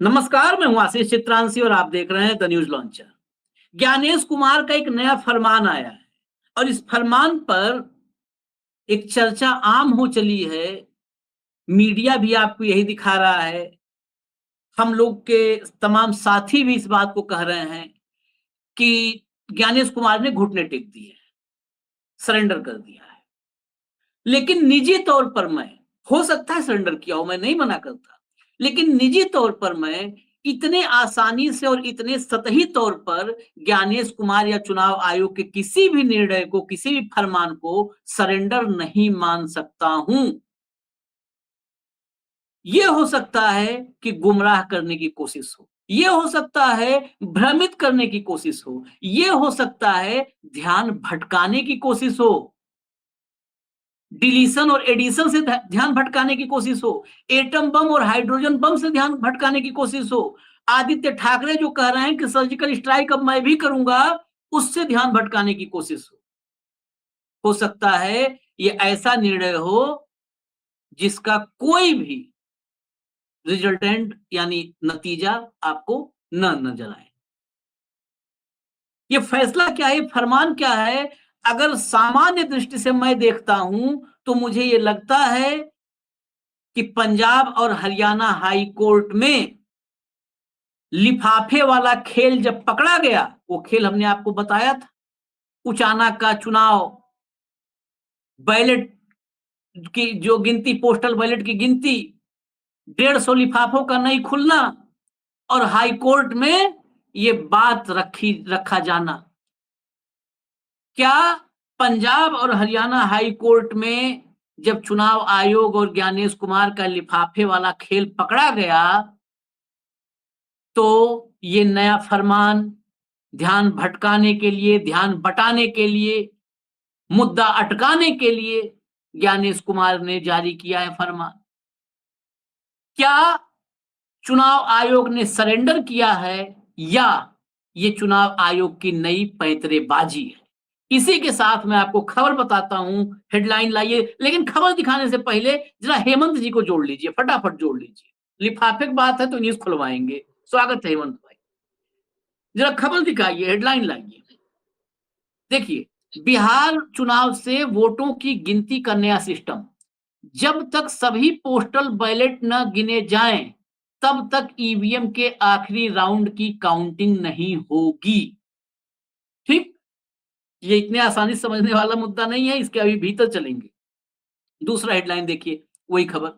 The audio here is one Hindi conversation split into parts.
नमस्कार, मैं हूं आशीष चित्रांशी और आप देख रहे हैं the news launcher. Gyanesh Kumar का एक नया फरमान आया है और इस फरमान पर एक चर्चा आम हो चली है। मीडिया भी आपको यही दिखा रहा है। हम लोग के तमाम साथी भी इस बात को कह रहे हैं कि ज्ञानेश कुमार ने घुटने टेक दिए हैं, सरेंडर कर दिया है। लेकिन निजी तौर पर मैं, हो सकता है सरेंडर किया हो, मैं नहीं मना करता, लेकिन निजी तौर पर मैं इतने आसानी से और इतने सतही तौर पर ज्ञानेश कुमार या चुनाव आयोग के किसी भी निर्णय को, किसी भी फरमान को सरेंडर नहीं मान सकता हूं। यह हो सकता है कि गुमराह करने की कोशिश हो, यह हो सकता है भ्रमित करने की कोशिश हो, यह हो सकता है ध्यान भटकाने की कोशिश हो, डिलीशन और एडिशन से ध्यान भटकाने की कोशिश हो, एटम बम और हाइड्रोजन बम से ध्यान भटकाने की कोशिश हो, आदित्य ठाकरे जो कह रहे हैं कि सर्जिकल स्ट्राइक अब मैं भी करूंगा, उससे ध्यान भटकाने की कोशिश हो सकता है ये ऐसा निर्णय हो जिसका कोई भी रिजल्टेंट यानी नतीजा आपको न नजर आए। ये फैसला क्या है, फरमान क्या है? अगर सामान्य दृष्टि से मैं देखता हूं तो मुझे ये लगता है कि पंजाब और हरियाणा हाई कोर्ट में लिफाफे वाला खेल जब पकड़ा गया, वो खेल हमने आपको बताया था, उचाना का चुनाव, बैलेट की जो गिनती, पोस्टल बैलेट की गिनती, 150 लिफाफों का नहीं खुलना और हाई कोर्ट में ये बात रखा जाना। क्या पंजाब और हरियाणा हाई कोर्ट में जब चुनाव आयोग और ज्ञानेश कुमार का लिफाफे वाला खेल पकड़ा गया तो ये नया फरमान ध्यान भटकाने के लिए, ध्यान बटाने के लिए, मुद्दा अटकाने के लिए ज्ञानेश कुमार ने जारी किया है फरमान? क्या चुनाव आयोग ने सरेंडर किया है या ये चुनाव आयोग की नई पैंतरेबाजी है? इसी के साथ मैं आपको खबर बताता हूं, हेडलाइन लाइए, लेकिन खबर दिखाने से पहले जरा हेमंत जी को जोड़ लीजिए, फटाफट जोड़ लीजिए। लिफाफे की बात है तो न्यूज खुलवाएंगे। स्वागत है हेमंत भाई, जरा खबर दिखाइए, हेडलाइन लाइए। देखिए, बिहार चुनाव से वोटों की गिनती का नया सिस्टम, जब तक सभी पोस्टल बैलेट न गिने जाएं तब तक ईवीएम के आखिरी राउंड की काउंटिंग नहीं होगी। ठीक, ये इतने आसानी से समझने वाला मुद्दा नहीं है, इसके अभी भीतर चलेंगे। दूसरा हेडलाइन देखिए, वही खबर,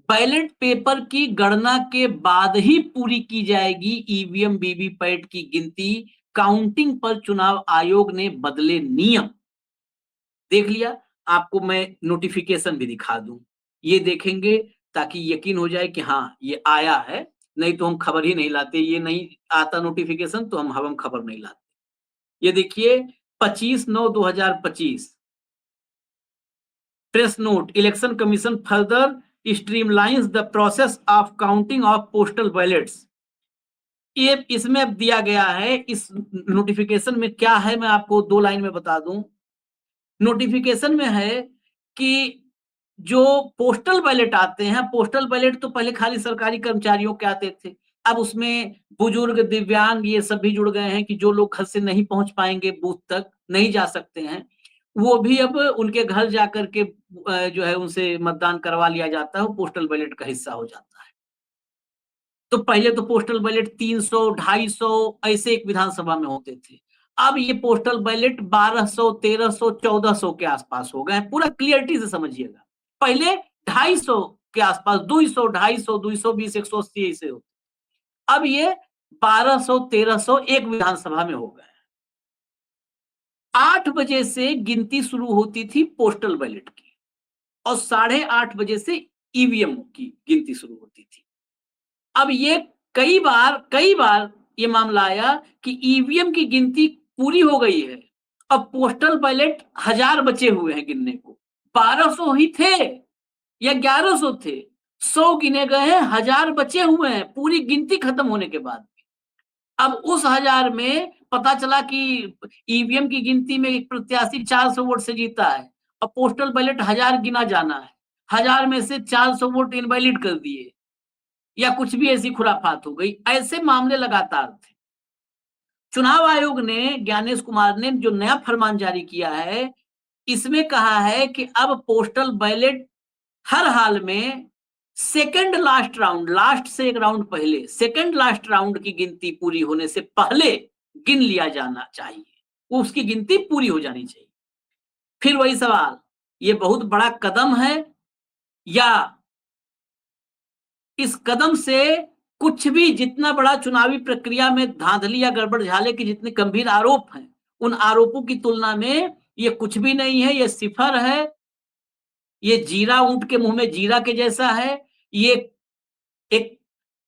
बैलेट पेपर की गणना के बाद ही पूरी की जाएगी ईवीएम वीवीपैट की गिनती, काउंटिंग पर चुनाव आयोग ने बदले नियम। देख लिया, आपको मैं नोटिफिकेशन भी दिखा दूं, ये देखेंगे ताकि यकीन हो जाए कि हाँ ये आया है, नहीं तो हम खबर ही नहीं लाते। ये नहीं आता नोटिफिकेशन तो हम खबर नहीं लाते। ये देखिए, 25/9/2025 press note, election commission further streamlines the process of counting of postal ballets. ये इसमें अब दिया गया है, इस नोटिफिकेशन में क्या है मैं आपको दो लाइन में बता दूं। नोटिफिकेशन में है कि जो पोस्टल बैलेट आते हैं, पोस्टल बैलेट तो पहले खाली सरकारी कर्मचारियों के आते थे, अब उसमें बुजुर्ग, दिव्यांग ये सब भी जुड़ गए हैं कि जो लोग घर से नहीं पहुंच पाएंगे, बूथ तक नहीं जा सकते हैं, वो भी अब उनके घर जाकर के जो है उनसे मतदान करवा लिया जाता है, वो पोस्टल बैलेट का हिस्सा हो जाता है। तो पहले तो पोस्टल बैलेट 300, 250 ऐसे एक विधानसभा में होते थे, अब ये पोस्टल बैलेट 1200, 1300, 1400 के आसपास हो गए। पूरा क्लियरिटी से समझिएगा, पहले 250 के आसपास, 200, 250, 220, 180 ऐसे होते, अब ये 1200, 1300 एक विधानसभा में हो गए। 8 बजे से गिनती शुरू होती थी पोस्टल बैलेट की और 8:30 बजे से ईवीएम की गिनती शुरू होती थी। अब ये कई बार ये मामला आया कि ईवीएम की गिनती पूरी हो गई है, अब पोस्टल बैलेट 1000 बचे हुए हैं गिनने को, 1200 ही थे या 1100 थे, 100 गिने गए हैं, 1000 बचे हुए हैं पूरी गिनती खत्म होने के बाद। अब उस 1000 में पता चला कि ईवीएम की गिनती में एक प्रत्याशी 400 वोट से जीता है और पोस्टल बैलेट 1000 गिना जाना है, 1000 में से 400 वोट इनवैलिड कर दिए, या कुछ भी ऐसी खुराफात हो गई, ऐसे मामले लगातार थे। चुनाव आयोग ने, ज्ञानेश कुमार ने जो नया फरमान जारी किया है, इसमें कहा है कि अब पोस्टल बैलेट हर हाल में सेकंड लास्ट राउंड, लास्ट से एक राउंड पहले, सेकंड लास्ट राउंड की गिनती पूरी होने से पहले गिन लिया जाना चाहिए, उसकी गिनती पूरी हो जानी चाहिए। फिर वही सवाल, ये बहुत बड़ा कदम है या इस कदम से कुछ भी, जितना बड़ा चुनावी प्रक्रिया में धांधली या गड़बड़ झाले के जितने गंभीर आरोप हैं, उन आरोपों की तुलना में ये कुछ भी नहीं है, ये सिफर है, ये जीरा ऊंट के मुंह में जीरा के जैसा है, ये एक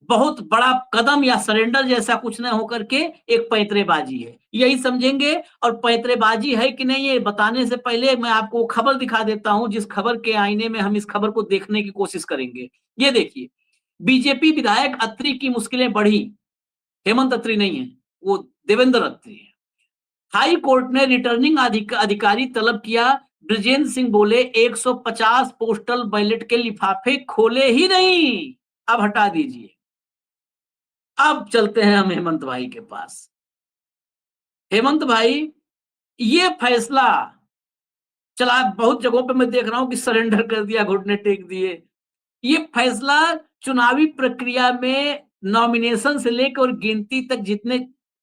बहुत बड़ा कदम या सरेंडर जैसा कुछ न होकर के एक पैंतरेबाजी है, यही समझेंगे। और पैंतरेबाजी है कि नहीं, ये बताने से पहले मैं आपको खबर दिखा देता हूं, जिस खबर के आईने में हम इस खबर को देखने की कोशिश करेंगे। ये देखिए, बीजेपी विधायक अत्री की मुश्किलें बढ़ी, हेमंत अत्री नहीं है, वो देवेंद्र अत्री है। हाई कोर्ट ने रिटर्निंग अधिकारी तलब किया, ब्रजेंद्र सिंह बोले 150 पोस्टल बैलेट के लिफाफे खोले ही नहीं, अब हटा दीजिए। अब चलते हैं हम हेमंत भाई के पास। हेमंत भाई, ये फैसला चला, बहुत जगहों पे मैं देख रहा हूं कि सरेंडर कर दिया, घुटने टेक दिए। ये फैसला चुनावी प्रक्रिया में नॉमिनेशन से लेकर और गिनती तक, जितने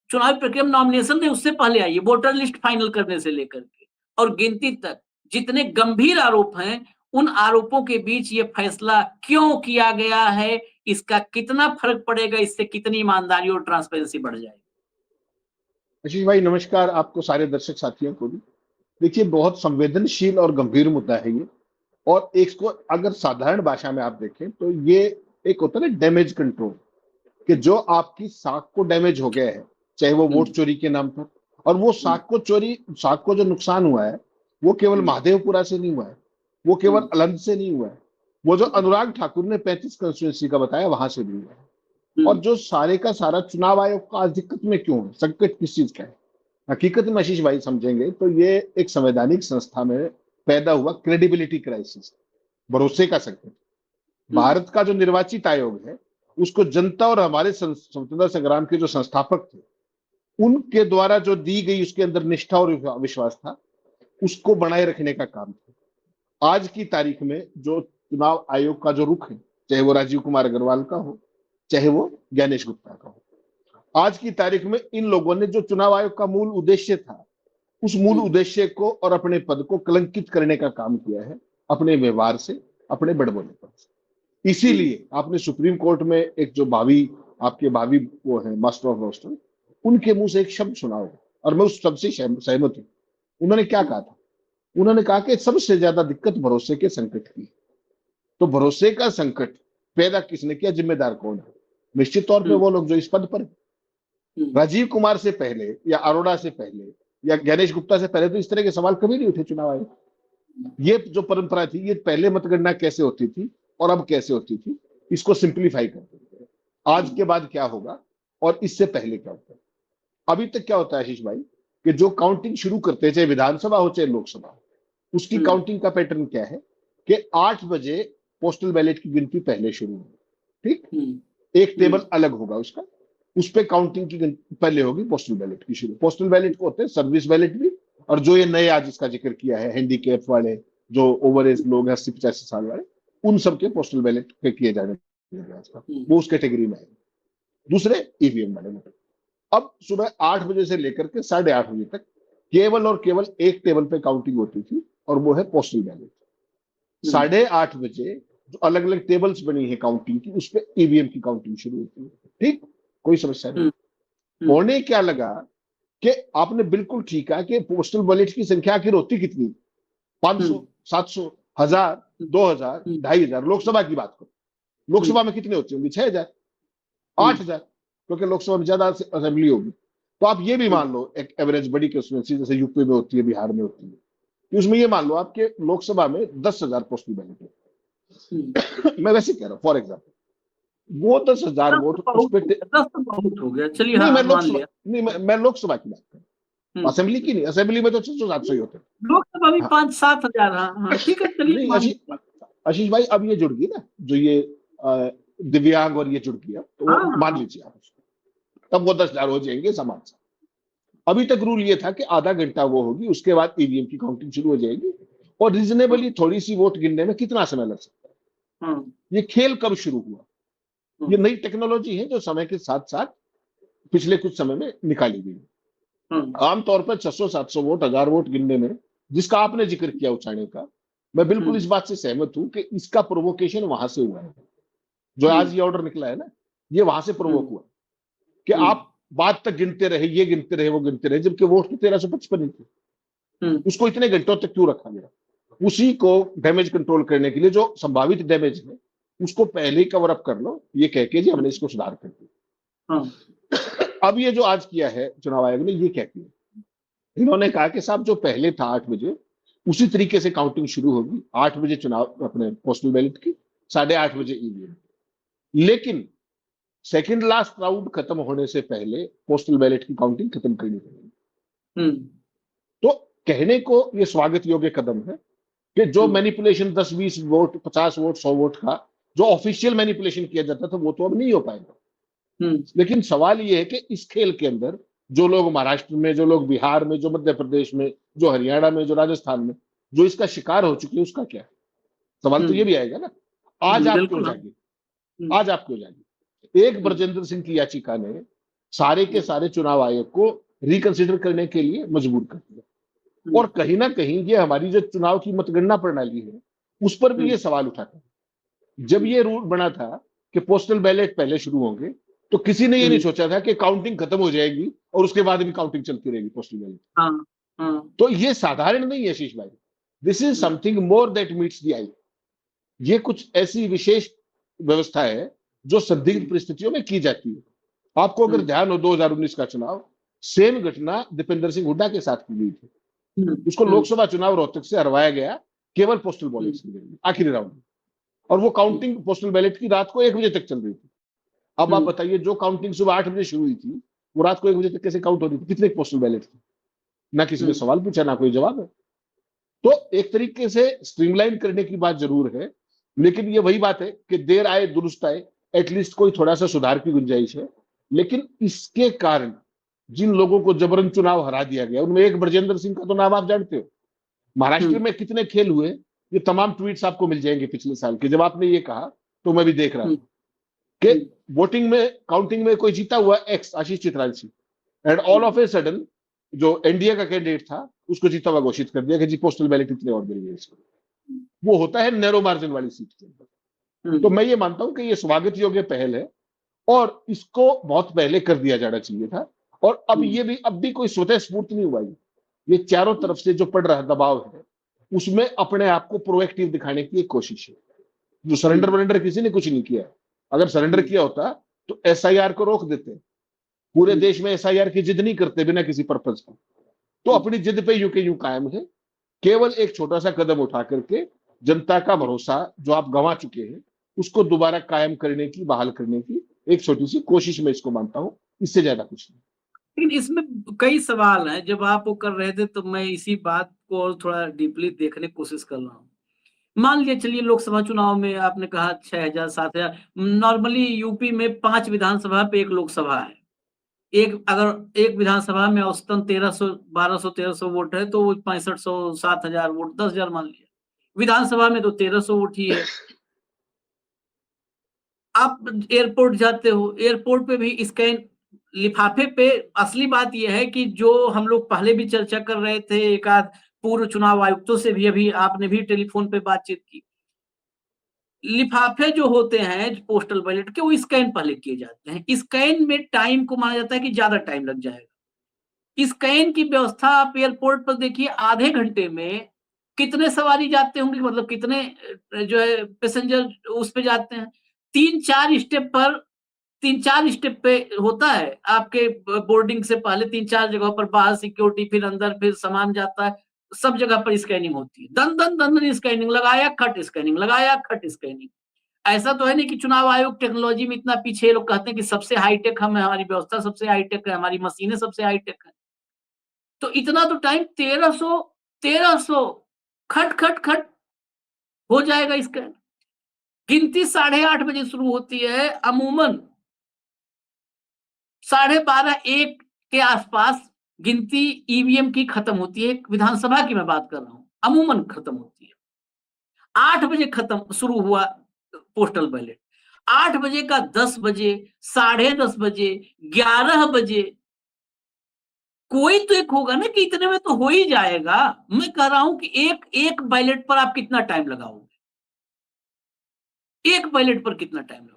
चुनावी प्रक्रिया में नॉमिनेशन थे उससे पहले आई है, वोटर लिस्ट फाइनल करने से लेकर के और गिनती तक जितने गंभीर आरोप हैं, उन आरोपों के बीच ये फैसला क्यों किया गया है, इसका कितना फर्क पड़ेगा, इससे कितनी ईमानदारी और ट्रांसपेरेंसी बढ़ जाएगी। आशीष भाई नमस्कार, आपको सारे दर्शक साथियों को भी। देखिए, बहुत संवेदनशील और गंभीर मुद्दा है ये, और इसको अगर साधारण भाषा में आप देखें तो ये एक होता है ना डैमेज कंट्रोल, कि जो आपकी साख को डैमेज हो गया है, चाहे वो वोट चोरी के नाम पर, और वो साख को जो नुकसान हुआ है वो केवल महादेवपुरा से नहीं हुआ है, वो केवल अलंद से नहीं हुआ है, वो जो अनुराग ठाकुर ने 35 कंस्टिट्यूंसी का बताया वहां से भी हुआ है। और जो सारे का सारा चुनाव आयोग का आज दिक्कत में क्यों है, संकट किस चीज का है, हकीकत में आशीष भाई समझेंगे तो ये एक संवैधानिक संस्था में पैदा हुआ क्रेडिबिलिटी क्राइसिस, भरोसे का संकट। भारत का जो निर्वाचित आयोग है उसको जनता और हमारे स्वतंत्रता संग्राम के जो संस्थापक थे उनके द्वारा जो दी गई उसके अंदर निष्ठा और विश्वास था, उसको बनाए रखने का काम था। आज की तारीख में जो चुनाव आयोग का जो रुख है, चाहे वो राजीव कुमार अग्रवाल का हो, चाहे वो ज्ञानेश गुप्ता का हो, आज की तारीख में इन लोगों ने जो चुनाव आयोग का मूल उद्देश्य था, उस मूल उद्देश्य को और अपने पद को कलंकित करने का काम किया है, अपने व्यवहार से, अपने बड़बोलेपन से। इसीलिए आपने सुप्रीम कोर्ट में एक जो आपके भावी वो है मास्टर ऑफ रोस्टर, उनके मुंह से एक शब्द सुना होगा और मैं उस शब्द से सहमत हूं। उन्होंने क्या कहा था? उन्होंने कहा कि सबसे ज्यादा दिक्कत भरोसे के संकट की। तो भरोसे का संकट पैदा किसने किया, जिम्मेदार कौन है? निश्चित तौर पे वो लोग जो इस पद पर, राजीव कुमार से पहले या अरोड़ा से पहले या ज्ञानेश गुप्ता से पहले तो इस तरह के सवाल कभी नहीं उठे चुनाव आयोग। ये जो परंपरा थी, ये पहले मतगणना कैसे होती थी और अब कैसे होती थी, इसको सिंप्लीफाई कर देते हैं। आज के बाद क्या होगा और इससे पहले क्या होता है। अभी तक क्या होता है आशीष भाई, कि जो काउंटिंग शुरू करते हैं, चाहे विधानसभा हो चाहे लोकसभा हो, उसकी काउंटिंग का पैटर्न क्या है कि 8 बजे पोस्टल बैलेट की गिनती पहले शुरू होगी, ठीक, एक टेबल अलग होगा उसका, उस पर काउंटिंग की पहले होगी पोस्टल बैलेट की शुरू। पोस्टल बैलेट को होते हैं सर्विस बैलेट भी, और जो ये नए आज इसका जिक्र किया है, हैंडीकैप वाले, जो ओवर एज लोग हैं 80-85 साल वाले, उन सबके पोस्टल बैलेट पे किए जाने वो उस कैटेगरी में है। दूसरे ईवीएम वाले में अब सुबह 8 बजे से लेकर के 8:30 बजे तक केवल और केवल एक टेबल पे काउंटिंग होती थी, और वो है पोस्टल बैलेट। 8:30 बजे जो अलग अलग टेबल्स बनी है काउंटिंग की, उस पर ईवीएम की काउंटिंग शुरू होती है, ठीक, कोई समस्या नहीं। होने क्या लगा कि आपने बिल्कुल ठीक है कि पोस्टल बैलेट की संख्या आखिर होती कितनी, 500, 700, 1000, 2000, 2500। लोकसभा की बात करो, लोकसभा में कितने होती होंगी? 6000, 8000, क्योंकि लोकसभा में ज्यादा असेंबली होगी। तो आप ये भी मान लो एक एवरेज बड़ी कंस्टिट्यूएंसी जैसे यूपी में होती है, बिहार में होती है, कि उसमें ये मान लो आपके लोकसभा में 10,000 पोस्टल बैलेट है। मैं वैसे कह रहा हूँ फॉर एग्जाम्पल, वो 10,000 वोट उस पे बहुत हो गया। चलिए, नहीं, हाँ, मैं लोकसभा की बात कर रहा हूँ, असेंबली की नहीं। असेंबली में तो 600-700 ही होते हैं, लोकसभा भी 5-7 हजार। हाँ, ठीक है, चलिए। नहीं आशीष भाई, अब ये जुड़ गई ना, जो ये दिव्यांग और ये जुड़ गया तो वो हाँ मान लीजिए आप उसको, तब वो 10,000 हो जाएंगे समान से। अभी तक रूल ये था कि आधा घंटा वो होगी, उसके बाद ईवीएम की काउंटिंग शुरू हो जाएगी, और रीजनेबली थोड़ी सी वोट गिनने में कितना समय लग सकता है। ये खेल कब शुरू हुआ? ये नई टेक्नोलॉजी है जो समय के साथ साथ पिछले कुछ समय में निकाली गई। आमतौर पर 600-700 वोट, 1000 वोट गिनने में, जिसका आपने जिक्र किया उछाने का, मैं बिल्कुल इस बात से सहमत हूं कि इसका प्रोवोकेशन वहां से हुआ है। जो आज ये ऑर्डर निकला है ना, ये वहां से प्रोवोक हुआ कि आप बाद तक गिनते रहे, ये गिनते रहे, वो गिनते रहे, जबकि वोट तो 1355 ही थे। उसको इतने घंटों तक क्यों रखा गया? उसी को डैमेज कंट्रोल करने के लिए, जो संभावित डैमेज है उसको पहले ही कवर अप कर लो, ये कह के जी हमने इसको सुधार कर दिया। अब ये जो आज किया है चुनाव आयोग ने, ये क्या किया? इन्होंने कहा कि साहब जो पहले था 8 बजे, उसी तरीके से काउंटिंग शुरू होगी। 8 बजे चुनाव अपने पोस्टल बैलेट की, 8:30 बजे ईवीएम। लेकिन सेकंड लास्ट राउंड खत्म होने से पहले पोस्टल बैलेट की काउंटिंग खत्म करनी पड़ेगी। तो कहने को ये स्वागत योग्य कदम है कि जो मैनिपुलेशन 10-20 वोट, 50 वोट, 100 वोट का जो ऑफिशियल मैनिपुलेशन किया जाता था, वो तो अब नहीं हो पाएगा। लेकिन सवाल ये है कि इस खेल के अंदर जो लोग महाराष्ट्र में, जो लोग बिहार में, जो मध्य प्रदेश में, जो हरियाणा में, जो राजस्थान में, जो इसका शिकार हो चुके हैं, उसका क्या है? सवाल तो ये भी आएगा ना। आज आप क्यों जागे? आज आप क्यों जागे? एक ब्रजेंद्र सिंह की याचिका ने सारे के सारे चुनाव आयोग को रिकंसिडर करने के लिए मजबूर कर दिया, और कहीं ना कहीं ये हमारी जो चुनाव की मतगणना प्रणाली है, उस पर भी ये सवाल उठाता है। जब ये रूल बना था कि पोस्टल बैलेट पहले शुरू होंगे, तो किसी ने ये नहीं सोचा था कि काउंटिंग खत्म हो जाएगी और उसके बाद भी काउंटिंग चलती रहेगी पोस्टल बैलेट। तो ये साधारण नहीं है आशीष भाई, this is something more that meets the eye. ये कुछ ऐसी विशेष व्यवस्था है जो संदिग्ध परिस्थितियों में की जाती है। आपको अगर ध्यान हो, 2019 का चुनाव, सेम घटना दीपेंद्र सिंह हुड्डा के साथ की गई थी। उसको लोकसभा चुनाव रोहतक से हरवाया गया केवल पोस्टल बैलेट के जरिए आखिरी राउंड में, और वो काउंटिंग पोस्टल बैलेट की रात को 1 बजे तक चल रही थी। अब आप बताइए, जो काउंटिंग सुबह 8 बजे शुरू हुई थी, वो रात को 1 बजे तक कैसे काउंट हो रही थी? कितने पोस्टल बैलेट थे? ना किसी ने सवाल पूछा, ना कोई जवाब है। तो एक तरीके से स्ट्रीमलाइन करने की बात जरूर है, लेकिन ये वही बात है कि देर आए दुरुस्त आए, एटलीस्ट कोई थोड़ा सा सुधार की गुंजाइश है। लेकिन इसके कारण जिन लोगों को जबरन चुनाव हरा दिया गया, उनमें एक ब्रजेंद्र सिंह का तो नाम आप जानते हो। महाराष्ट्र में कितने खेल हुए, ये तमाम ट्वीट्स आपको मिल जाएंगे पिछले साल के। जब आपने ये कहा तो मैं भी देख रहा था कि वोटिंग में, काउंटिंग में कोई जीता हुआ x Ashish Chitranshi, and all of a sudden जो एनडीए का कैंडिडेट था उसको जीता हुआ घोषित कर दिया कि जी पोस्टल बैलेट इतने और मिल गए इसको। वो होता है नैरो मार्जिन वाली सीट के अंदर। तो मैं ये मानता हूं कि ये स्वागत योग्य पहल है, और इसको बहुत पहले कर दिया जाना चाहिए था। और अब ये भी, अब भी कोई स्वतः स्फूर्त नहीं हुआ। ये चारों तरफ से जो पड़ रहा दबाव है, उसमें अपने आप को प्रोएक्टिव दिखाने की एक कोशिश है। जो सरेंडर वरेंडर किसी ने कुछ नहीं किया। अगर सरेंडर किया होता तो एसआईआर को रोक देते। पूरे देश में एसआईआर की जिद नहीं करते बिना किसी पर्पज का। तो अपनी जिद पे यूं के यूं कायम है। केवल एक छोटा सा कदम उठा करके जनता का भरोसा जो आप गंवा चुके हैं, उसको दोबारा कायम करने की, बहाल करने की एक छोटी सी कोशिश मैं इसको मानता हूं, इससे ज्यादा कुछ नहीं। लेकिन इसमें कई सवाल हैं। जब आप वो कर रहे थे तो मैं इसी बात को और थोड़ा डीपली देखने की कोशिश कर रहा हूँ। मान लिया चलिए लोकसभा चुनाव में आपने कहा 6000 7000, नॉर्मली यूपी में 5 विधानसभा पे 1 लोकसभा है। अगर एक विधानसभा में औसतन 1200 वोट है तो वो 6500 7000 वोट, 10,000 मान लिया। विधानसभा में तो 1300 वोट ही है। आप एयरपोर्ट जाते हो, एयरपोर्ट पे भी स्कैन, लिफाफे पे असली बात यह है कि जो हम लोग पहले भी चर्चा कर रहे थे, एक आध पूर्व चुनाव आयुक्तों से भी अभी आपने भी टेलीफोन पे बातचीत की। लिफाफे जो होते हैं पोस्टल बैलेट के, वो स्कैन पहले किए जाते हैं। स्कैन में टाइम को माना जाता है कि ज्यादा टाइम लग जाएगा। स्कैन की व्यवस्था आप एयरपोर्ट पर देखिए, आधे घंटे में कितने सवारी जाते होंगे, मतलब कितने जो है पैसेंजर उस पे जाते हैं। 3-4 स्टेप पर, 3-4 स्टेप पे होता है आपके बोर्डिंग से पहले 3-4 जगहों पर बाहर सिक्योरिटी, फिर अंदर, फिर सामान जाता है। सब जगह पर स्कैनिंग होती है। दन दन दन दन स्कैनिंग, लगाया खट स्कैनिंग, लगाया खट स्कैनिंग। ऐसा तो है नहीं कि चुनाव आयोग टेक्नोलॉजी में इतना पीछे है। लोग कहते हैं कि सबसे हाईटेक हम है, हमारी व्यवस्था सबसे हाईटेक है, हमारी मशीनें सबसे हाईटेक है। तो इतना तो टाइम 1300 खट खट खट हो जाएगा स्कैन। गिनती 8:30 बजे शुरू होती है, अमूमन 12:30-1 के आसपास गिनती ईवीएम की खत्म होती है। विधानसभा की मैं बात कर रहा हूं, अमूमन खत्म होती है। 8 बजे खत्म शुरू हुआ पोस्टल बैलेट, 8 बजे का 10 बजे, 10:30 बजे, 11 बजे, कोई तो एक होगा ना कि इतने में तो हो ही जाएगा। मैं कह रहा हूं कि एक एक बैलेट पर आप कितना टाइम लगाओगे? एक बैलेट पर कितना टाइम लगाओगे?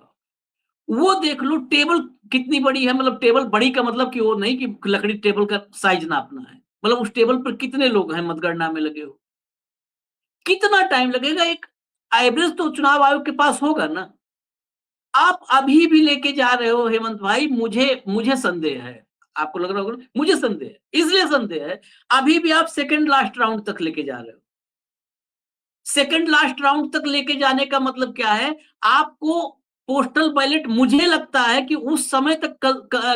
वो देख लो टेबल कितनी बड़ी है, मतलब टेबल बड़ी का मतलब कि वो नहीं कि लकड़ी टेबल का साइज नापना है, मतलब उस टेबल पर कितने लोग हैं मतगणना में लगे हो, कितना टाइम लगेगा? एक एवरेज तो चुनाव आयोग के पास होगा ना। आप अभी भी लेके जा रहे हो हेमंत भाई, मुझे मुझे संदेह है। आपको लग रहा होगा ना, मुझे संदेह है, इसलिए संदेह है, अभी भी आप सेकंड लास्ट राउंड तक लेके जा रहे हो। सेकंड लास्ट राउंड तक लेके जाने का मतलब क्या है? आपको पोस्टल बैलेट, मुझे लगता है कि उस समय तक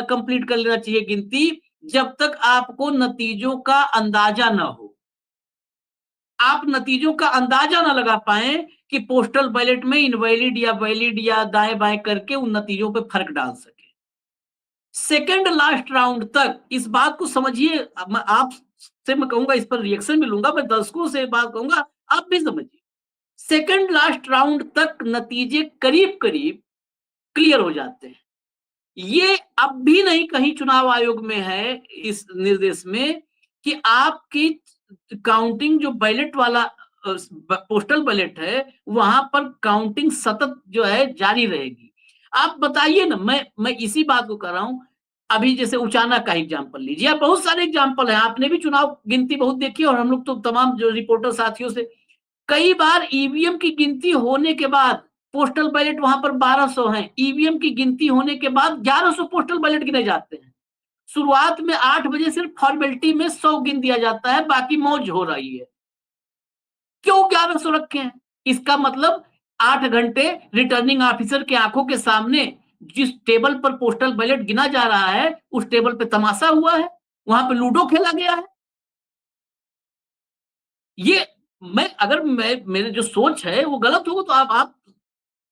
कंप्लीट कर लेना चाहिए गिनती, जब तक आपको नतीजों का अंदाजा ना हो। आप नतीजों का अंदाजा ना लगा पाए कि पोस्टल बैलेट में इनवैलिड या वैलिड या दाएं बाएं करके उन नतीजों पे फर्क डाल सके। सेकंड लास्ट राउंड तक इस बात को समझिए। आपसे मैं कहूंगा, इस पर रिएक्शन भी लूंगा, मैं दर्शकों से बात कहूंगा, आप भी समझिए। सेकंड लास्ट राउंड तक नतीजे करीब करीब क्लियर हो जाते हैं। ये अब भी नहीं कहीं चुनाव आयोग में है इस निर्देश में कि आपकी काउंटिंग जो बैलेट वाला पोस्टल बैलेट है, वहां पर काउंटिंग सतत जो है जारी रहेगी। आप बताइए ना, मैं इसी बात को कर रहा हूं। अभी जैसे उचाना का एग्जाम्पल लीजिए, बहुत सारे एग्जाम्पल है, आपने भी चुनाव गिनती बहुत देखी और हम लोग तो तमाम जो रिपोर्टर साथियों से कई बार ईवीएम की गिनती होने के बाद पोस्टल बैलेट वहां पर 1200 हैं, ईवीएम की गिनती होने के बाद 1100 पोस्टल बैलेट गिने जाते हैं। शुरुआत में 8 बजे सिर्फ फॉर्मेलिटी में 100 गिन दिया जाता है, बाकी मौज हो रही है। क्यों 1100 रखे हैं? इसका मतलब 8 घंटे रिटर्निंग ऑफिसर के आंखों के सामने जिस टेबल पर पोस्टल बैलेट गिना जा रहा है, उस टेबल पे तमाशा हुआ है, वहां पे लूडो खेला गया है। ये अगर मेरे जो सोच है वो गलत होगा तो आप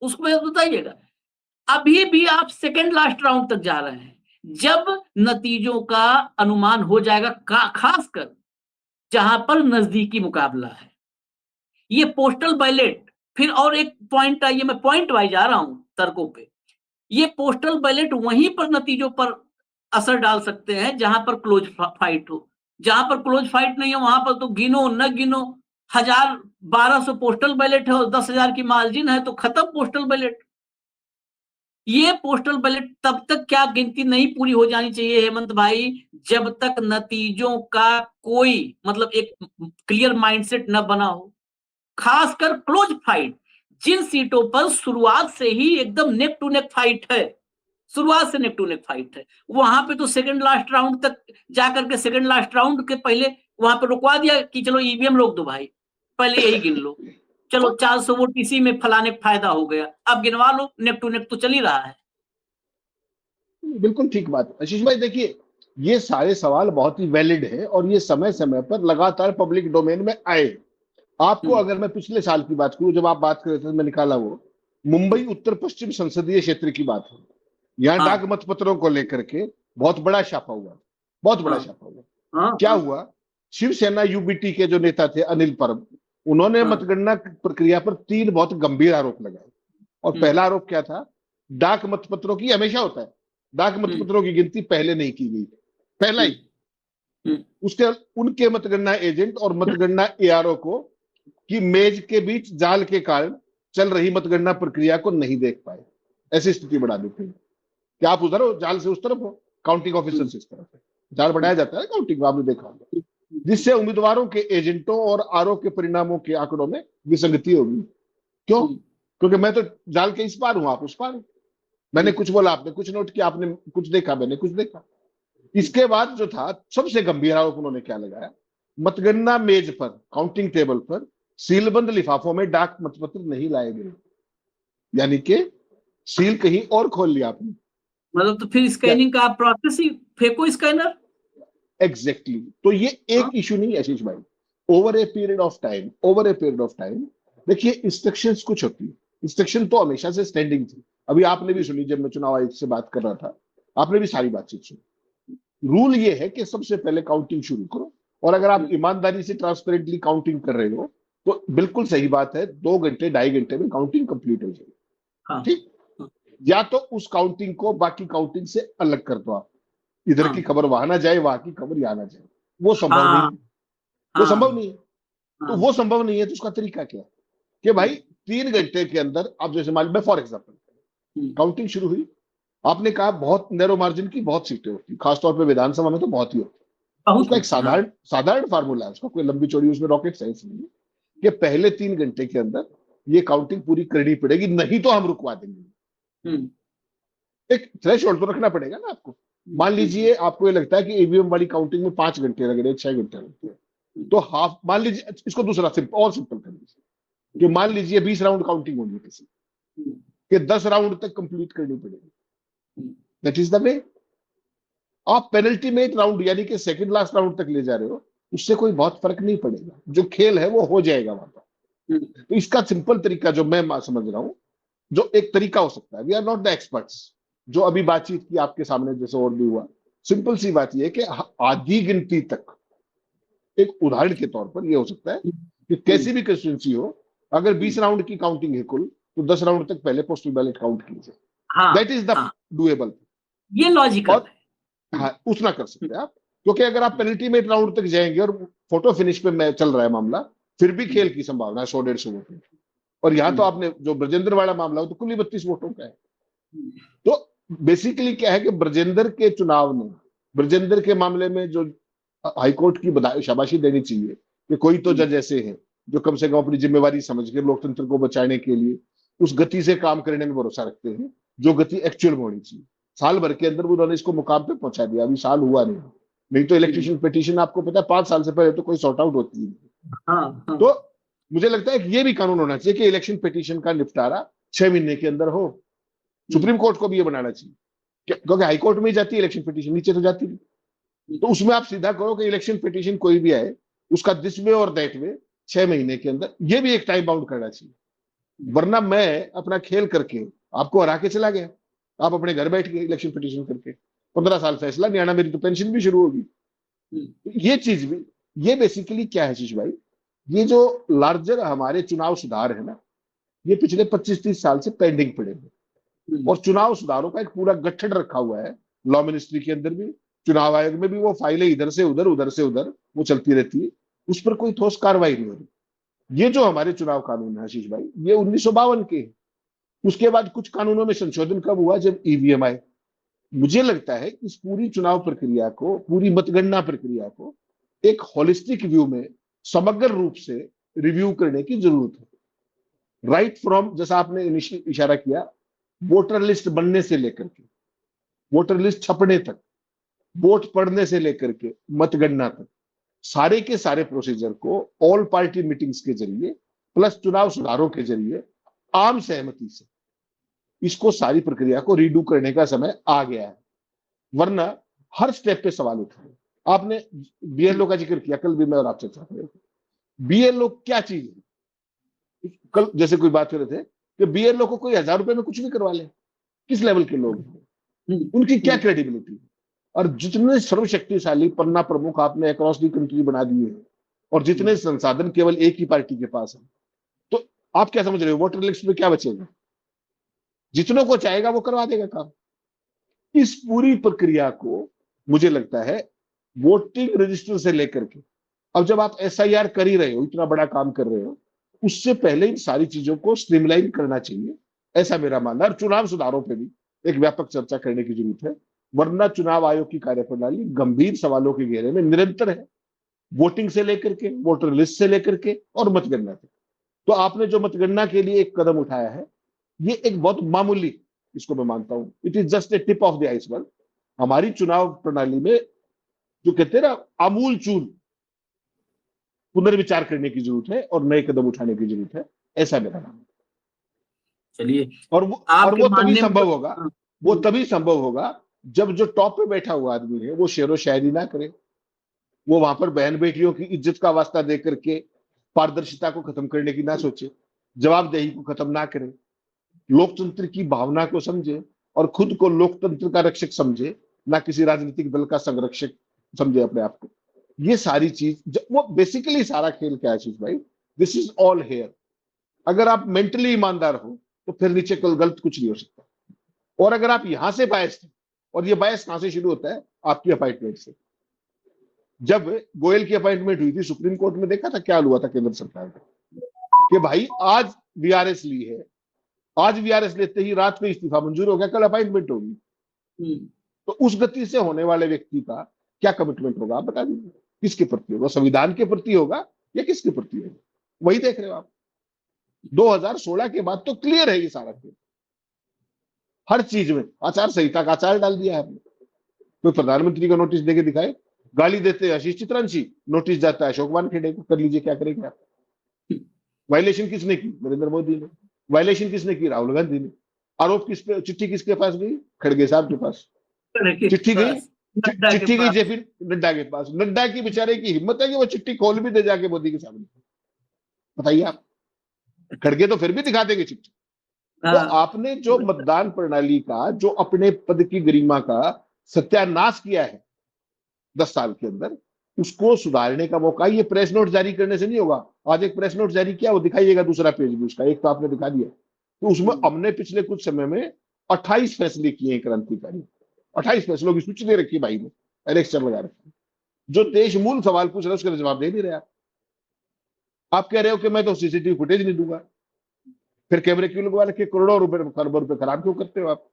उसको बताइएगा। अभी भी आप सेकंड लास्ट राउंड तक जा रहे हैं, जब नतीजों का अनुमान हो जाएगा, खासकर जहां पर नजदीकी मुकाबला है। ये पोस्टल बैलेट, फिर और एक पॉइंट आइए, मैं पॉइंट वाइज आ रहा हूं तर्कों पे। ये पोस्टल बैलेट वहीं पर नतीजों पर असर डाल सकते हैं जहां पर क्लोज फाइट हो। जहां पर क्लोज फाइट नहीं हो वहां पर तो गिनो न गिनो, 1200 पोस्टल बैलेट है और 10,000 की मार्जिन है, तो खत्म पोस्टल बैलेट। ये पोस्टल बैलेट तब तक क्या गिनती नहीं पूरी हो जानी चाहिए हेमंत भाई, जब तक नतीजों का कोई मतलब एक क्लियर माइंडसेट न बना हो। खासकर क्लोज फाइट, जिन सीटों पर शुरुआत से ही एकदम नेक टू नेक फाइट है, शुरुआत से नेक टू नेक फाइट है, वहां पे तो सेकंड लास्ट राउंड तक जाकर के सेकंड लास्ट राउंड के पहले वहां पे रुकवा दिया कि चलो ईवीएम रोक दो भाई, पहले यही गिन लो, चलो 400 वोट इसी में फलाने फायदा हो गया, अब गिनवा लो, नेक टू नेक तो चल ही रहा है। बिल्कुल ठीक बात आशीष भाई। देखिए, ये सारे सवाल बहुत ही वैलिड है और ये समय समय पर लगातार पब्लिक डोमेन में आए। आपको अगर मैं पिछले साल की बात करूं, जब आप बात कर रहे थे, मैं निकाला वो मुंबई उत्तर पश्चिम संसदीय क्षेत्र की बात है। यहाँ हाँ डाक मतपत्रों को लेकर के बहुत बड़ा छापा हुआ, बहुत बड़ा हाँ छापा हुआ। हाँ क्या हाँ हुआ, शिवसेना यूबीटी के जो नेता थे अनिल परब, उन्होंने हाँ। मतगणना प्रक्रिया पर 3 बहुत गंभीर आरोप लगाए। और हम्म, पहला आरोप क्या था, डाक मतपत्रों की, हमेशा होता है, डाक हम्म, मतपत्रों की गिनती पहले नहीं की गई, पहला हम्म, ही। हम्म, उसके उनके मतगणना एजेंट और मतगणना एआरओ को की मेज के बीच जाल के कारण चल रही मतगणना प्रक्रिया को नहीं देख पाए। ऐसी स्थिति बढ़ा दी थी कि आप उधर हो, जाल से उस तरफ हो, काउंटिंग ऑफिसर हम्म, से इस तरफ है, जाल बढ़ाया जाता है काउंटिंग में, आपने देखा होगा, हम्म, जिससे उम्मीदवारों के एजेंटों और आरओ के परिणामों के आंकड़ों में विसंगति होगी। क्यों? हम्म, क्योंकि मैं तो जाल के इस पार हूं, आप उस पार हो। मैंने हम्म, कुछ बोला, आपने कुछ नोट किया, आपने कुछ देखा, मैंने कुछ देखा। इसके बाद जो था सबसे गंभीर आरोप उन्होंने क्या लगाया, मतगणना मेज पर, काउंटिंग टेबल पर सीलबंद लिफाफों में डाक मतपत्र नहीं लाए गए। यानी कि सील कहीं और खोल लिया आपने। मतलब तो फिर क्या? स्कैनिंग का प्रोसेस ही फेंको स्कैनर। एग्जैक्टली तो ये एक हाँ इशू नहीं है आशीष भाई। Over a period of time, over a period of time, देखिए इंस्ट्रक्शंस कुछ होती है, इंस्ट्रक्शन तो हमेशा से स्टैंडिंग थी। अभी आपने भी सुनी, जब मैं चुनाव आयोग से बात कर रहा था, आपने भी सारी बातचीत सुनी। रूल ये है कि सबसे पहले काउंटिंग शुरू करो, और अगर आप ईमानदारी से ट्रांसपेरेंटली काउंटिंग कर रहे हो तो बिल्कुल सही बात है, 2 घंटे 2.5 घंटे में काउंटिंग कंप्लीट हो जाएगी। हाँ, ठीक, या तो उस काउंटिंग को बाकी काउंटिंग से अलग कर दो आप, इधर की हाँ, खबर वहां ना जाए, वहां की खबर यहाँ ना जाए, वो संभव नहीं हाँ, है। वो संभव हाँ, नहीं है। तो हाँ, वो संभव नहीं है, तो उसका तरीका क्या है कि भाई 3 घंटे के अंदर आप, जैसे मान लो, मैं फॉर एग्जाम्पल, काउंटिंग शुरू हुई, आपने कहा बहुत नैरो मार्जिन की बहुत सीटें होती, खासतौर पे विधानसभा में तो बहुत ही होती। बहुत उसका एक होती, हाँ, साधारण साधारण फार्मूला है, उसका कोई लंबी चौड़ी उसमें रॉकेट साइंस नहीं है, कि पहले 3 घंटे के अंदर ये काउंटिंग पूरी करनी पड़ेगी, नहीं तो हम रुकवा देंगे। हम्म, एक थ्रेशोल्ड तो रखना पड़ेगा ना आपको। मान लीजिए आपको ये लगता है कि ईवीएम वाली काउंटिंग में 5 घंटे लग रहे हैं, 6 घंटे लगते हैं, तो हाफ मान लीजिए, इसको दूसरा सिंपल और सिंपल कर लीजिए कि मान लीजिए 20 राउंड काउंटिंग होगी किसी के, 10 राउंड तक कंप्लीट करनी पड़ेगी। That is the way. आप पेनल्टी में 1 राउंड यानी कि सेकंड लास्ट राउंड तक ले जा रहे हो, उससे कोई बहुत फर्क नहीं पड़ेगा, जो खेल है वो हो जाएगा वहां पर। तो इसका सिंपल तरीका जो मैं समझ रहा हूं, जो एक तरीका हो सकता है, we are not the experts, जो अभी बातचीत की आपके सामने जैसे और भी हुआ, सिंपल सी बात यह है कि आधी गिनती तक, एक उदाहरण के तौर पर यह हो सकता है कि कैसी भी कंस्टिट्यूंसी हो, अगर 20 राउंड की काउंटिंग है कुल, तो 10 राउंड तक पहले पोस्टल बैलेट काउंट कीजिए। हाँ, दैट इज द हाँ, डुएबल। ये लॉजिकल और है। हाँ, उतना कर सकते हैं आप, क्योंकि अगर आप पेनल्टी में 1 राउंड तक जाएंगे और फोटो फिनिश पे मैं चल रहा है मामला, फिर भी खेल की संभावना है 100-150 वोटों की। और यहाँ तो आपने जो ब्रजेंद्र वाला मामला हो, तो कुल ही 32 वोटों का है। तो बेसिकली क्या है कि ब्रजेंद्र के चुनाव ने, ब्रजेंद्र के मामले में जो हाईकोर्ट की शाबाशी देनी चाहिए कि कोई तो जज ऐसे हैं जो कम से कम अपनी जिम्मेवारी समझ के लोकतंत्र को बचाने के लिए उस गति से काम करने में भरोसा रखते हैं जो गति एक्चुअल में होनी चाहिए। साल भर के अंदर उन्होंने इसको मुकाम पे पहुंचा दिया, अभी साल हुआ नहीं तो इलेक्ट्रिशियन पिटीशन आपको पता है 5 साल से पहले तो कोई सॉर्ट आउट होती है। हाँ, हाँ, तो मुझे लगता है कि ये भी कानून होना चाहिए कि इलेक्शन पिटीशन का निपटारा 6 महीने के अंदर हो। सुप्रीम कोर्ट को भी ये बनाना चाहिए, क्योंकि हाईकोर्ट में ही जाती है इलेक्शन पिटीशन, नीचे तो जाती नहीं। तो उसमें आप सीधा करो कि इलेक्शन पिटीशन कोई भी आए, उसका दिस वे और दैट वे 6 महीने के अंदर, ये भी एक टाइम बाउंड करना चाहिए। वरना मैं अपना खेल करके आपको हरा के चला गया, आप अपने घर बैठ गए इलेक्शन पिटीशन करके, 15 साल फैसला नहीं आना, मेरी तो पेंशन भी शुरू होगी। ये चीज भी, ये बेसिकली क्या है शीश भाई, ये जो लार्जर हमारे चुनाव सुधार है ना, ये पिछले 25-30 साल से पेंडिंग पड़े हैं, और चुनाव सुधारों का एक पूरा गठन रखा हुआ है लॉ मिनिस्ट्री के अंदर भी, चुनाव आयोग में भी। वो फाइलें इधर से उधर, उधर से उधर वो चलती रहती है, उस पर कोई ठोस कार्रवाई नहीं हो रही। ये जो हमारे चुनाव कानून है आशीष भाई, ये 1952 के हैं। उसके बाद कुछ कानूनों में संशोधन कब हुआ, जब ईवीएम आए। मुझे लगता है इस पूरी चुनाव प्रक्रिया को, पूरी मतगणना प्रक्रिया को एक होलिस्टिक व्यू में, समग्र रूप से रिव्यू करने की जरूरत है। राइट फ्रॉम, जैसा आपने इनिशियल इशारा किया, वोटर लिस्ट बनने से लेकर के, वोटर लिस्ट छपने तक, वोट पढ़ने से लेकर के मतगणना तक, सारे के सारे प्रोसीजर को ऑल पार्टी मीटिंग्स के जरिए प्लस चुनाव सुधारों के जरिए आम सहमति से इसको, सारी प्रक्रिया को रीडू करने का समय आ गया है। वरना हर स्टेप पे सवाल उठ रहे हैं। आपने बीएलओ का जिक्र किया, कल भी मैं और आप चर्चा कर रहे थे। बीएलओ क्या चीज है? कल जैसे कोई बात कर रहे थे कि बीएलओ को कोई 1000 रुपए में कुछ भी करवा ले, किस लेवल के लोग हैं, उनकी क्या क्रेडिबिलिटी है? और जितने सर्वशक्तिशाली पन्ना प्रमुख आपने अक्रॉस दी कंट्री बना दिए हैं, और जितने संसाधन केवल एक ही पार्टी के पास है, तो आप क्या समझ रहे हो वोटर लिस्ट में क्या बचेगा? जितनों को चाहेगा वो करवा देगा काम। इस पूरी प्रक्रिया को मुझे लगता है वोटिंग रजिस्टर से लेकर के, अब जब आप एसआईआर कर ही रहे हो, इतना बड़ा काम कर रहे हो, उससे पहले इन सारी चीजों को स्ट्रीमलाइन करना चाहिए, ऐसा मेरा मानना है। और चुनाव सुधारों पर भी एक व्यापक चर्चा करने की जरूरत है, वरना चुनाव आयोग की कार्यप्रणाली गंभीर सवालों के घेरे में निरंतर है, वोटिंग से लेकर के, वोटर लिस्ट से लेकर के और मतगणना तक। तो आपने जो मतगणना के लिए एक कदम उठाया है, ये एक बहुत मामूली, इसको मैं मानता हूं, it is just a tip of the iceberg. हमारी चुनाव प्रणाली में जो कहते हैं ना, आमूल चूल पुनर्विचार करने की जरूरत है और नए कदम उठाने की जरूरत है, ऐसा मेरा मानना है। चलिए, और वो आपके तभी मानने में संभव होगा, हाँ, वो तभी संभव होगा जब जो टॉप पे बैठा हुआ आदमी है वो शेरो शायरी ना करे, वो वहां पर बहन बेटियों की इज्जत का वास्ता दे करके पारदर्शिता को खत्म करने की ना सोचे, जवाबदेही को खत्म ना करे, लोकतंत्र की भावना को समझे और खुद को लोकतंत्र का रक्षक समझे, ना किसी राजनीतिक दल का संरक्षक समझे अपने आप को। ये सारी चीज वो बेसिकली सारा खेल क्या है आशीष भाई, दिस इज ऑल हेयर। अगर आप मेंटली ईमानदार हो तो फिर नीचे कल गलत कुछ नहीं हो सकता। और अगर आप यहां से बायस हैं, और ये बायस कहां से शुरू होता है, आपकी अपॉइंटमेंट से। जब गोयल की अपॉइंटमेंट हुई थी सुप्रीम कोर्ट में, देखा था क्या हुआ था केंद्र सरकार का, कि भाई आज वीआरएस ली है, आज वीआरएस लेते ही रात को इस्तीफा मंजूर हो गया, कल अपॉइंटमेंट होगी। तो उस गति से होने वाले व्यक्ति का क्या कमिटमेंट होगा आप बता दीजिए, किसके प्रति होगा, संविधान के प्रति होगा या किसके प्रति होगा? वही देख रहे हो आप। 2016 के बाद तो क्लियर है ये सारा खेल, हर चीज में आचार संहिता का आचार डाल दिया है आपने। कोई प्रधानमंत्री को नोटिस देके दिखाए, गाली देते हैं आशीष चित्रांशी, नोटिस जाता है अशोक वानखेड़े को, कर लीजिए क्या करेंगे आप। वायलेशन किसने की? नरेंद्र मोदी ने। वायलेशन किसने की? राहुल गांधी ने। आरोप किस पे, चिट्ठी किसके पास गई? खड़गे साहब के पास चिट्ठी गई। चिट्ठी गई जे फिर नड्डा के पास। नड्डा की बेचारे की हिम्मत है कि वो चिट्ठी खोल भी दे जाके मोदी के सामने, बताइए आप। खड़गे तो फिर भी दिखा देंगे चिट्ठी। तो आपने जो मतदान प्रणाली का, जो अपने पद की गरिमा का सत्यानाश किया है 10 साल के अंदर, उसको सुधारने का मौका ये प्रेस नोट जारी करने से नहीं होगा। आज एक प्रेस नोट जारी किया, वो दिखाइएगा दूसरा पेज भी उसका, एक तो आपने दिखा दिया। तो उसमें हमने पिछले कुछ समय में 28 फैसले किए हैं क्रांतिकारी। 28 फैसलों की सूची दे रखी भाई ने, इलेक्शन लगा रखी। जो देश मूल सवाल पूछ रहा है उसका जवाब दे नहीं रहा। आप कह रहे हो कि मैं तो सीसीटीवी फुटेज नहीं दूंगा, फिर कैमरे क्यों लगवा रखे? करोड़ों रुपए, खरबों रुपए खराब क्यों करते हो आप?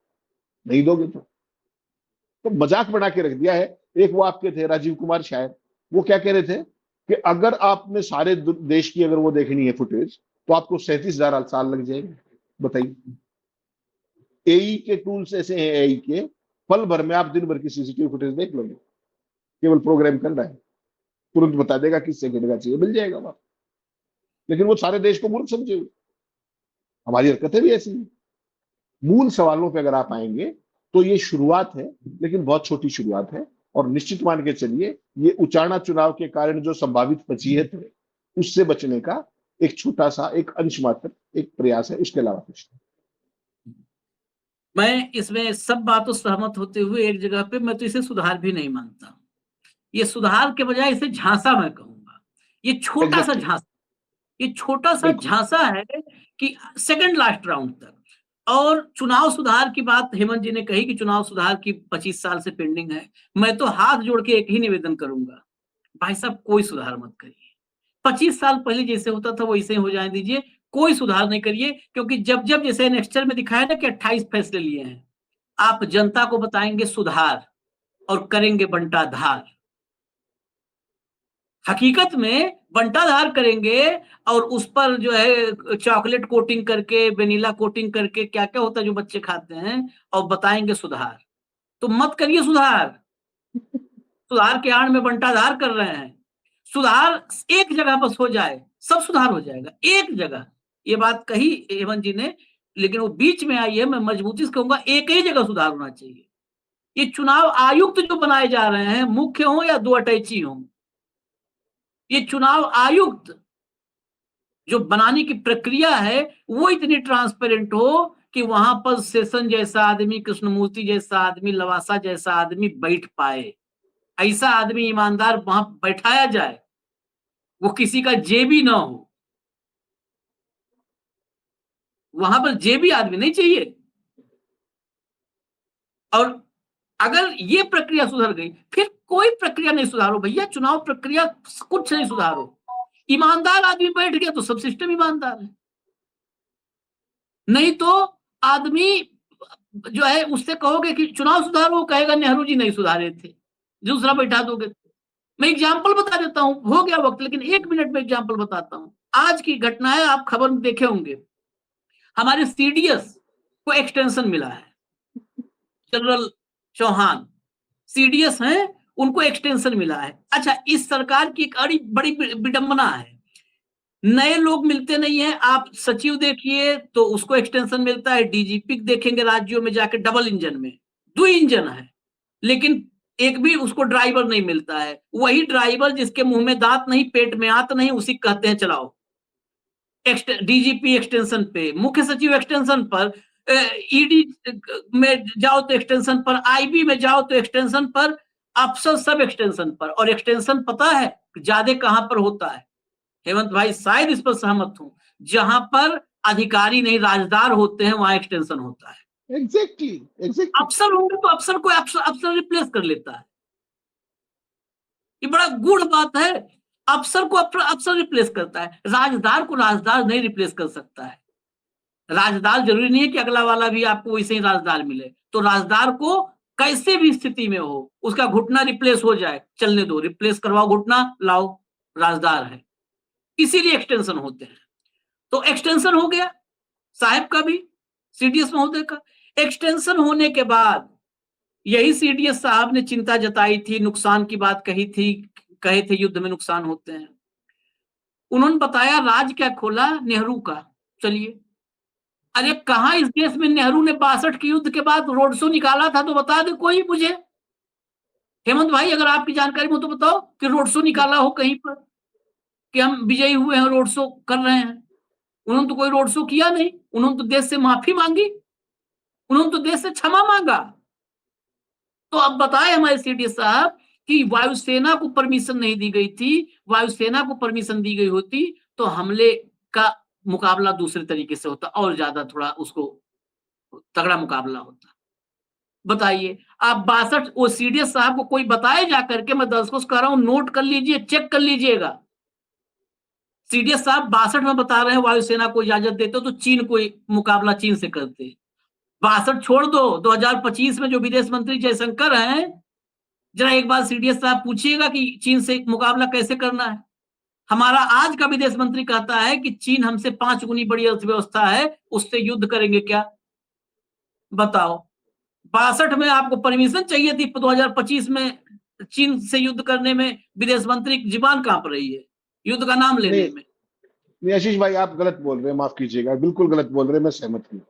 नहीं दोगे तो मजाक बना के रख दिया है। एक वो आपके थे राजीव कुमार शायद, वो क्या कह रहे थे कि अगर आपने सारे देश की अगर वो देखनी है फुटेज तो आपको 37,000 साल लग जाएंगे। बताइए, एई के टूल्स ऐसे हैं, एई के पल भर में आप दिन भर की सीसीटीवी फुटेज देख लोगे, केवल प्रोग्राम करना है, तुरंत बता देगा किस सेकंड का चाहिए, मिल जाएगा वहां। लेकिन वो सारे देश को मूर्ख समझे हुए। हमारी हरकतें भी ऐसी हैं। मूल सवालों पे अगर आप आएंगे तो ये शुरुआत है, लेकिन बहुत छोटी शुरुआत है। और निश्चित मान के चलिए, ये उचाना चुनाव के कारण जो संभावित फजीहत है उससे बचने का एक छोटा सा, एक अंश मात्र एक प्रयास है, उसके अलावा कुछ नहीं। मैं इसमें सब बातों सहमत होते हुए एक जगह पे, मैं तो इसे सुधार भी नहीं मानता। ये सुधार के बजाय इसे झांसा मैं कहूंगा। ये छोटा सा एग्जैक्टली, झांसा, ये छोटा सा बिल्कुल। झांसा है कि सेकंड लास्ट राउंड तक। और चुनाव सुधार की बात हेमंत जी ने कही कि चुनाव सुधार की 25 साल से पेंडिंग है। मैं तो हाथ जोड़ के एक ही निवेदन करूंगा, भाई साहब कोई सुधार मत करिए। 25 साल पहले जैसे होता था वैसे हो जाने दीजिए, कोई सुधार नहीं करिए। क्योंकि जब जब जैसे नेक्स्टर में दिखाया ना कि 28 फैसले लिए हैं, आप जनता को बताएंगे सुधार और करेंगे बंटाधार। हकीकत में बंटाधार करेंगे और उस पर जो है चॉकलेट कोटिंग करके, वेनिला कोटिंग करके, क्या क्या होता है जो बच्चे खाते हैं, और बताएंगे सुधार। तो मत करिए सुधार। सुधार के आड़ में बंटाधार कर रहे हैं। सुधार एक जगह बस हो जाए, सब सुधार हो जाएगा एक जगह। ये बात कही हेमंत जी ने, लेकिन वो बीच में आई है। मैं मजबूती से कहूंगा एक ही जगह सुधार होना चाहिए। ये चुनाव आयुक्त जो बनाए जा रहे हैं, मुख्य हो या दो अटैची हो, ये चुनाव आयुक्त जो बनाने की प्रक्रिया है वो इतनी ट्रांसपेरेंट हो कि वहां पर सेशन जैसा आदमी, कृष्णमूर्ति जैसा आदमी, लवासा जैसा आदमी बैठ पाए। ऐसा आदमी ईमानदार वहां बैठाया जाए, वो किसी का जेबी ना हो। वहां पर जेबी आदमी नहीं चाहिए। और अगर ये प्रक्रिया सुधर गई, फिर कोई प्रक्रिया नहीं सुधारो भैया, चुनाव प्रक्रिया कुछ नहीं सुधारो। ईमानदार आदमी बैठ गया तो सब सिस्टम ईमानदार है। नहीं तो आदमी जो है उससे कहोगे कि चुनाव सुधारो, कहेगा नेहरू जी नहीं सुधारे थे, दूसरा बैठा दोगे। मैं एग्जाम्पल बता देता हूं, हो गया वक्त, लेकिन 1 मिनट में एग्जाम्पल बताता हूं। आज की घटना है, आप खबर में देखे होंगे, हमारे सीडीएस को एक्सटेंशन मिला है। जनरल चौहान सीडीएस हैं, उनको एक्सटेंशन मिला है। अच्छा, इस सरकार की एक बड़ी विडंबना है, नए लोग मिलते नहीं है। आप सचिव देखिए तो उसको एक्सटेंशन मिलता है, डीजीपी देखेंगे राज्यों में जाके डबल इंजन में, 2 इंजन है, लेकिन एक भी उसको ड्राइवर नहीं मिलता है। वही ड्राइवर जिसके मुंह में दांत नहीं, पेट में आंत नहीं, उसी कहते हैं चलाओ। डीजीपी एक्सटेंशन पे, मुख्य सचिव एक्सटेंशन पर, ईडी में जाओ तो एक्सटेंशन पर, आईबी में जाओ तो एक्सटेंशन पर, अफसर सब एक्सटेंशन पर। और एक्सटेंशन पता है ज्यादा कहां पर होता है? हेमंत भाई शायद इस पर सहमत हूं, जहां पर अधिकारी नहीं राजदार होते हैं वहां एक्सटेंशन होता है। Exactly exactly. अफसर होंगे तो अफसर को अफसर रिप्लेस कर लेता है। ये बड़ा गूढ़ बात है। अफसर को अफसर रिप्लेस करता है, राजदार को राजदार नहीं रिप्लेस कर सकता है। राजदार जरूरी नहीं है कि अगला वाला भी आपको वैसे ही राजदार मिले। तो राजदार को कैसे भी स्थिति में हो, उसका घुटना रिप्लेस हो जाए, चलने दो, रिप्लेस करवाओ घुटना, लाओ राजदार है। इसीलिए एक्सटेंशन होते हैं। तो एक्सटेंशन हो गया साहब का भी, सीडीएस महोदय का। एक्सटेंशन होने के बाद यही सीडीएस साहब ने चिंता जताई थी, नुकसान की बात कही थी, कहे थे युद्ध में नुकसान होते हैं। उन्होंने बताया राज क्या खोला? नेहरू का। चलिए, अरे कहां इस देश में नेहरू ने 62 के युद्ध के बाद रोड शो निकाला था? तो बता दे कोई मुझे, हेमंत भाई अगर आपकी जानकारी में तो बताओ कि रोड शो निकाला हो कहीं पर कि हम विजयी हुए हैं, रोड शो कर रहे हैं। उन्होंने तो कोई रोड शो किया नहीं। उन्होंने तो देश से माफी मांगी, उन्होंने तो देश से क्षमा मांगा। तो अब बताए हमारे सीडीएस साहब कि वायुसेना को परमिशन नहीं दी गई थी। वायुसेना को परमिशन दी गई होती तो हमले का मुकाबला दूसरे तरीके से होता, और ज्यादा थोड़ा उसको तगड़ा मुकाबला होता। बताइए आप 62, वो सीडीएस साहब को कोई बताए जाकर के, मैं दर्शकों से कह रहा हूं नोट कर लीजिए, चेक कर लीजिएगा। सीडीएस साहब 62 में बता रहे हैं वायुसेना को इजाजत देते हो तो चीन को मुकाबला चीन से करते। 62 छोड़ दो, 2025 में जो विदेश मंत्री जयशंकर हैं, जरा एक बार सीडीएस साहब पूछिएगा कि चीन से मुकाबला कैसे करना है। हमारा आज का विदेश मंत्री कहता है कि चीन हमसे 5 गुनी बड़ी अर्थव्यवस्था है, उससे युद्ध करेंगे क्या? बताओ। 62 में आपको परमिशन चाहिए थी, 2025 में चीन से युद्ध करने में विदेश मंत्री की जुबान कांप रही है युद्ध का नाम लेने नहीं में। नहीं आशीष भाई, आप गलत बोल रहे हैं, माफ कीजिएगा, बिल्कुल गलत बोल रहे हैं, मैं सहमत हूँ। हाँ,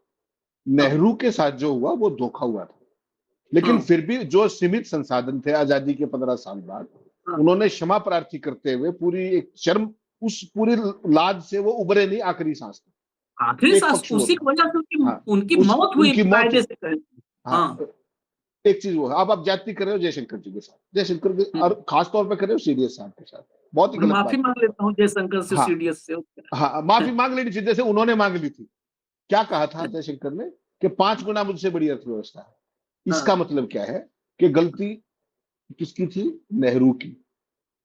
नेहरू के साथ जो हुआ वो धोखा हुआ था, लेकिन हाँ, फिर भी जो सीमित संसाधन थे आजादी के 15 साल बाद, हाँ। उन्होंने क्षमा प्रार्थी करते हुए पूरी एक शर्म, उस पूरी लाज से वो उभरे नहीं आखिरी सांस तक। आखिर एक पक्ष वो उसी था। की वजह से उनकी हाँ, उनकी उस मौत हुई उनकी मौत कायदे हुई। से करें। हाँ, हाँ। एक चीज वो है। अब आप जाति कर रहे हो जयशंकर जी के साथ, जयशंकर के, हम्म, और खास तौर पर कर रहे हो सीडीएस साहब के साथ, बहुत ही मैं गलत माफी बात कर मांग रहे लेता हूँ जयशंकर से, हो। हाँ सीडीएस से। हाँ, माफी मांग लेनी चाहिए जैसे उन्होंने मांग ली थी। क्या कहा था जयशंकर ने कि 5 गुना मुझसे बड़ी अर्थव्यवस्था है। इसका हाँ। मतलब क्या है कि गलती किसकी थी? नेहरू की।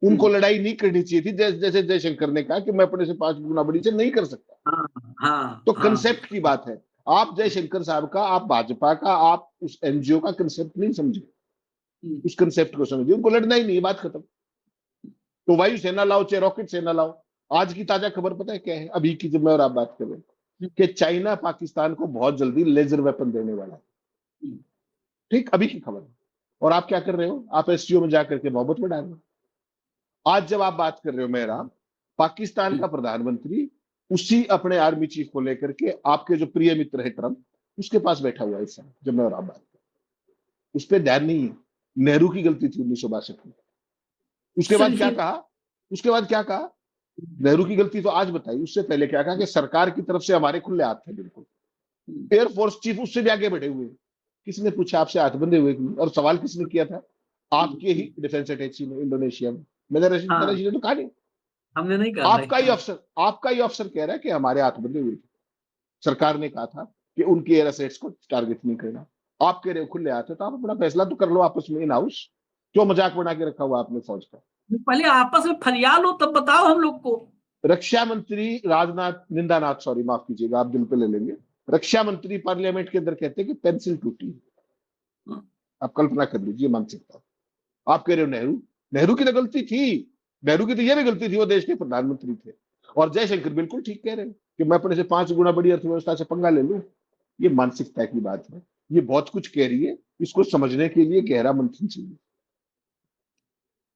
उनको हम्म, लड़ाई नहीं करनी चाहिए थी, जैसे जयशंकर ने कहा कि मैं अपने से 5 गुना बड़ी से नहीं कर सकता। हाँ, हाँ, तो हाँ। कंसेप्ट की बात है। आप जयशंकर साहब का, आप भाजपा का, आप उस एनजीओ का कंसेप्ट नहीं समझे, हम्म, उस कंसेप्ट को समझिए। उनको लड़ना ही नहीं, बात खत्म। तो वायुसेना लाओ चाहे रॉकेट सेना लाओ। आज की ताजा खबर पता है क्या है? अभी की जब मैं और आप बात कर रहे हैं हम्म, कि चाइना पाकिस्तान को बहुत जल्दी लेजर वेपन देने वाला है। हम्म, ठीक, अभी की खबर है। और आप क्या कर रहे हो? आप एससीओ में जाकर के मोहब्बत में डाल रहे हो। आज जब आप बात कर रहे हो मेरा, पाकिस्तान का प्रधानमंत्री उसी अपने आर्मी चीफ को लेकर के आपके जो प्रिय मित्र है ट्रंप, उसके पास बैठा हुआ है इस समय जब मैं और आप बात कर, उस पर ध्यान नहीं है। नेहरू की गलती थी 1962 में। उसके बाद क्या चलिए। कहा? उसके बाद क्या कहा? नेहरू की गलती तो आज बताई, उससे पहले क्या कहा कि सरकार की तरफ से हमारे खुले हाथ थे। बिल्कुल, एयरफोर्स चीफ उससे भी आगे बढ़े हुए। किसने पूछा आपसे हाथ बंधे हुए क्यों? और सवाल किसने किया था? आपके ही डिफेंस अटैची में इंडोनेशिया में। मैंने हाँ, रशीद ने तो कहा नहीं। हमने नहीं कहा भाई। आपका ही हाँ। अफसर, आपका ही अफसर कह रहा है कि हमारे हाथ बंधे हुए थे। सरकार ने कहा था कि उनके एयर एसेट्स को टारगेट नहीं करना। आप कह रहे हो खुले हाथ है, तो आप अपना फैसला तो कर लो आपस में इन हाउस। क्यों मजाक बना के रखा हुआ आपने फौज का? पहले आपस में फरियाल हो तब बताओ हम लोग को। रक्षा मंत्री राजनाथ, निंदानाथ, सॉरी माफ कीजिएगा, आप दिल पे ले लेंगे। रक्षा मंत्री पार्लियामेंट के अंदर कहते हैं कि पेंसिल टूटी। हाँ, आप कल्पना कर लीजिए, मान सकता हूं। आप कह रहे हो नेहरू, नेहरू की तो गलती थी। नेहरू की तो यह भी गलती थी, वो देश के प्रधानमंत्री थे। और जयशंकर बिल्कुल ठीक कह रहे हैं कि मैं अपने से 5 गुना बड़ी अर्थव्यवस्था से पंगा ले लूं। ये मानसिकता की बात है। ये बहुत कुछ कह रही है। इसको समझने के लिए गहरा मंथन चाहिए।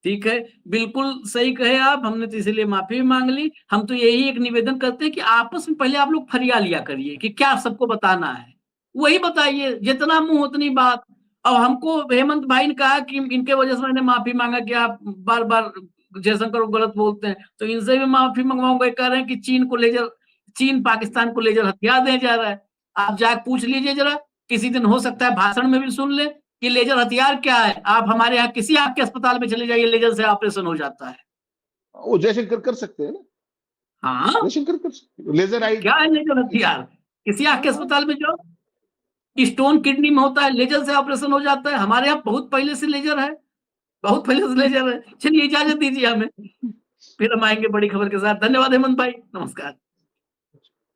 ठीक है, बिल्कुल सही कहे आप। हमने तो इसीलिए माफी भी मांग ली। हम तो यही एक निवेदन करते हैं कि आपस में पहले आप लोग फरिया लिया करिए कि क्या सबको बताना है, वही बताइए, जितना मुंह उतनी बात। अब हमको हेमंत भाई ने कहा कि इनके वजह से मैंने माफी मांगा कि आप बार बार जयशंकर को गलत बोलते हैं, तो इनसे भी माफी मंगवाऊंगा। कह रहे हैं कि चीन को लेजर चीन पाकिस्तान को लेजर हथियार दे जा रहा है। आप जाके पूछ लीजिए जरा, किसी दिन हो सकता है भाषण में भी सुन ले कि लेजर हथियार क्या है। आप हमारे यहाँ किसी आंख के अस्पताल में चले जाइए, लेजर से ऑपरेशन हो जाता है। वो जयशंकर कर सकते हैं ना, हाँ, जयशंकर कर सकते हैं, लेजर आई। क्या है लेजर हथियार? किसी आंख के अस्पताल में जाओ, स्टोन किडनी में होता है, लेजर से ऑपरेशन हो जाता है। हमारे यहाँ बहुत पहले से लेजर है, बहुत पहले से लेजर है। चलिए इजाजत दीजिए हमें, फिर हम आएंगे बड़ी खबर के साथ। धन्यवाद हेमंत भाई, नमस्कार।